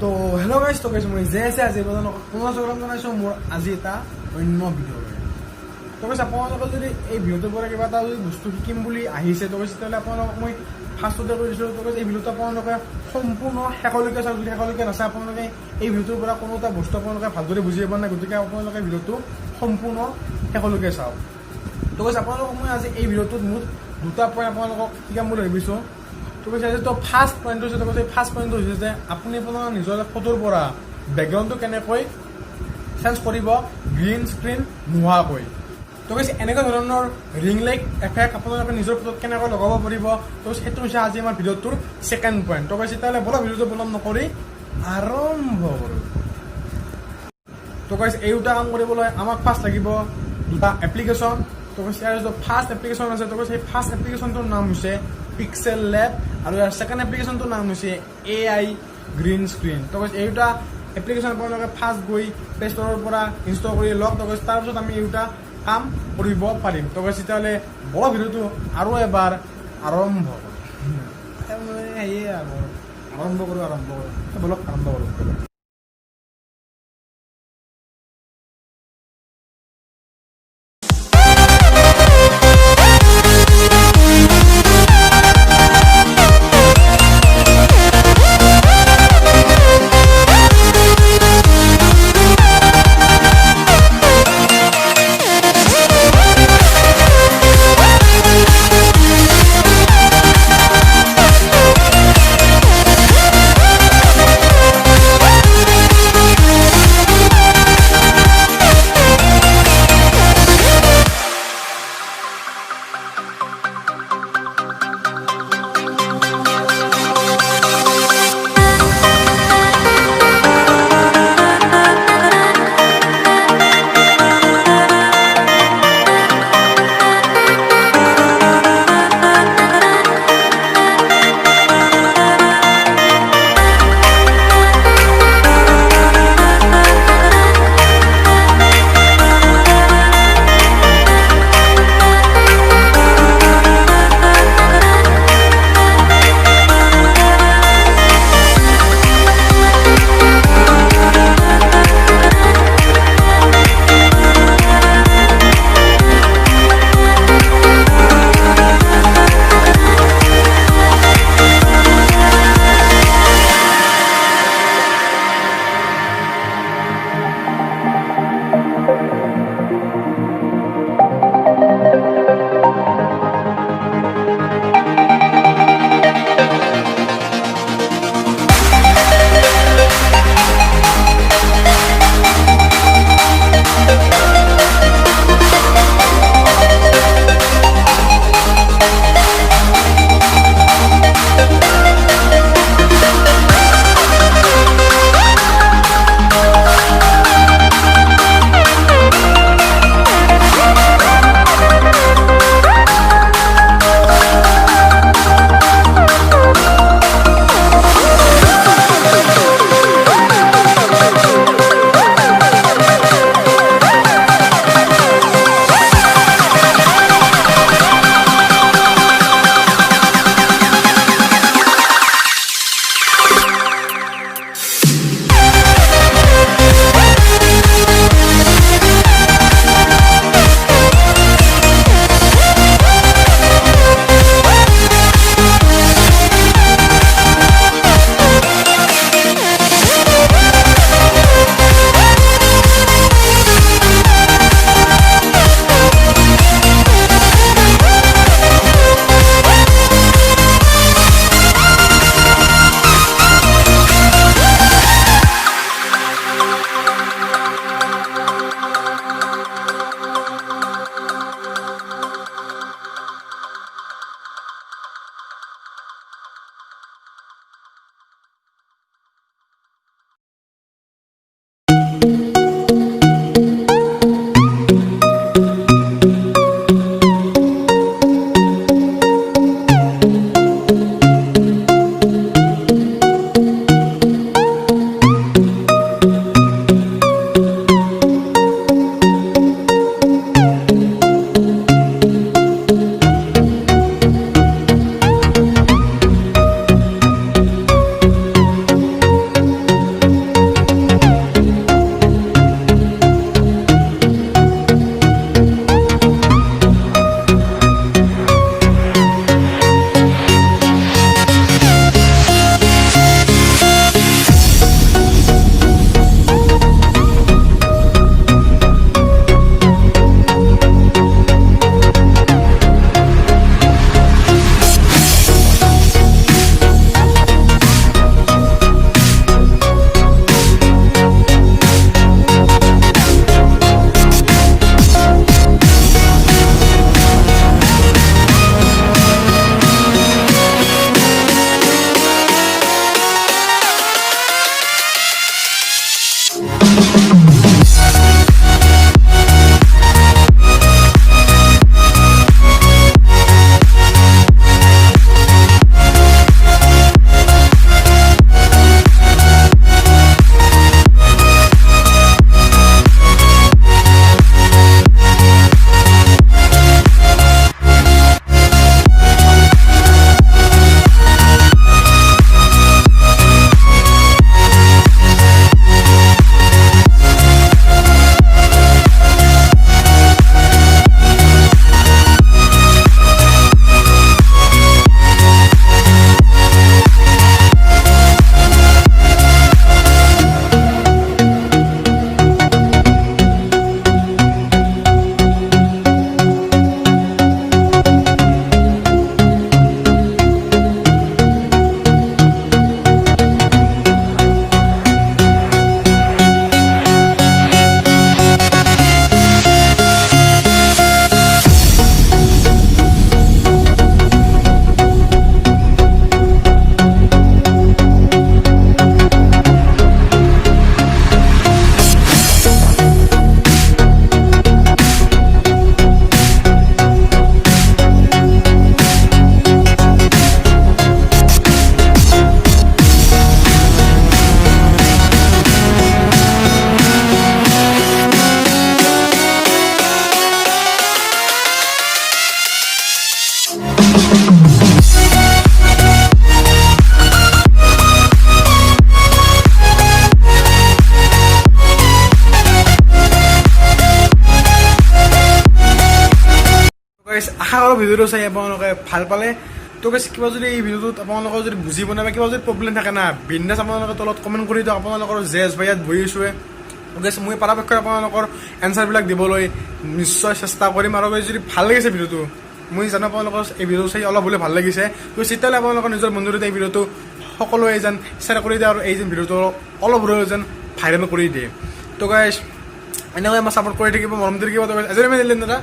তো hello' guys তো কৈছোঁ মই যে আছে আজি পুনৰ জনাইছোঁ মোৰ আজি এটা অন্য ভিডিঅ' তো কৈছে আপোনালোকে যদি এই ভিডিঅ'টোৰ পৰা কিবা এটা যদি বস্তু শিকিম বুলি আহিছে তো কৈছে তেতিয়াহ'লে আপোনালোকক মই ফাৰ্ষ্টতে কৈ দিছোঁ তো কৈছে এই ভিডিঅ'টো আপোনালোকে সম্পূৰ্ণ শেষলৈকে চাওক যদি শেষলৈকে নাচায় আপোনালোকে এই ভিডিঅ'টোৰ পৰা কোনো এটা বস্তু আপোনালোকে ভালদৰে বুজি পাব নাই গতিকে আপোনালোকে ভিডিঅ'টো সম্পূৰ্ণ শেষলৈকে চাওক তো কৈছে আপোনালোকক মই আজি এই ভিডিঅ'টোত মোৰ দুটা পইণ্ট আপোনালোকক শিকাম বুলি ভাবিছোঁ তো কৈছে তো ফাৰ্ষ্ট পইণ্টটো হৈছে কৈছে ফাৰ্ষ্ট পইণ্টটো হৈছে যে আপুনি আপোনাৰ নিজৰ ফটোৰ পৰা বেকগ্ৰাউণ্ডটো কেনেকৈ চেঞ্জ কৰিব গ্ৰীণ স্ক্ৰীণ নোহোৱাকৈ তো কৈছে এনেকুৱা ধৰণৰ ৰিং লাইট এফেক্ট আপোনালোকে নিজৰ ফটোত কেনেকৈ লগাব পাৰিব তো সেইটো হৈছে আজি আমাৰ ভিডিঅ'টোৰ ছেকেণ্ড পইণ্ট তো কৈছে তেতিয়াহ'লে ব'লা ভিডিঅ'টো বলম নকৰি আৰম্ভ কৰোঁ তো কৈছে এই দুটা কাম কৰিবলৈ আমাক ফাৰ্ষ্ট লাগিব দুটা এপ্লিকেশ্যন তো কৈছে ইয়াৰ যিটো ফাৰ্ষ্ট এপ্লিকেশ্যন আছে তো কৈছে সেই ফাৰ্ষ্ট এপ্লিকেশ্যনটোৰ নাম হৈছে PixelLab আৰু ইয়াৰ ছেকেণ্ড এপ্লিকেশ্যনটোৰ নাম হৈছে AI গ্ৰীণ স্ক্ৰীণ তো কৈছে এই দুটা এপ্লিকেশ্যন আপোনালোকে ফাৰ্ষ্ট গৈ প্লে ষ্ট'ৰৰ পৰা ইনষ্টল কৰি লওক তো কৈছে তাৰপিছত আমি এই দুটা কাম কৰিব পাৰিম তো কৈছে তেতিয়াহ'লে বড় ভিডিঅ'টো আৰু এবাৰ আৰম্ভ কৰোঁ সেয়ে আৰম্ভ কৰোঁ বলক আৰম্ভ কৰোঁ সকলো ভিডিঅ'টো চাই আপোনালোকে ভাল পালে তো গাইছ কিবা যদি এই ভিডিঅ'টোত আপোনালোকৰ যদি বুজি পোৱা নাই বা কিবা যদি প্ৰব্লেম থাকে না বিন্দাছ আপোনালোকে তলত কমেণ্ট কৰি দিয়ক আপোনালোকৰ জেজ ভাই ইয়াত বহি আছোৱে গাইছ মই পৰাপক্ষত আপোনালোকৰ এনচাৰবিলাক দিবলৈ নিশ্চয় চেষ্টা কৰিম আৰু যদি ভাল লাগিছে ভিডিঅ'টো মই জানো আপোনালোকৰ এই ভিডিঅ' চাই অলপ হ'লে ভাল লাগিছে তো তেতিয়াহ'লে আপোনালোকৰ নিজৰ বন্ধুৰ এই ভিডিঅ'টো সকলোৱে যেন শ্বেয়াৰ কৰি দিয়ে আৰু এই যেন ভিডিঅ'টো অলপ হ'লেও যেন ভাইৰেল কৰি দিয়ে তো গাইছ এনেকৈ আমাৰ ছাপোৰ্ট কৰি থাকিব মৰম দি থাকিব তো আজি আমি দিলে দাদা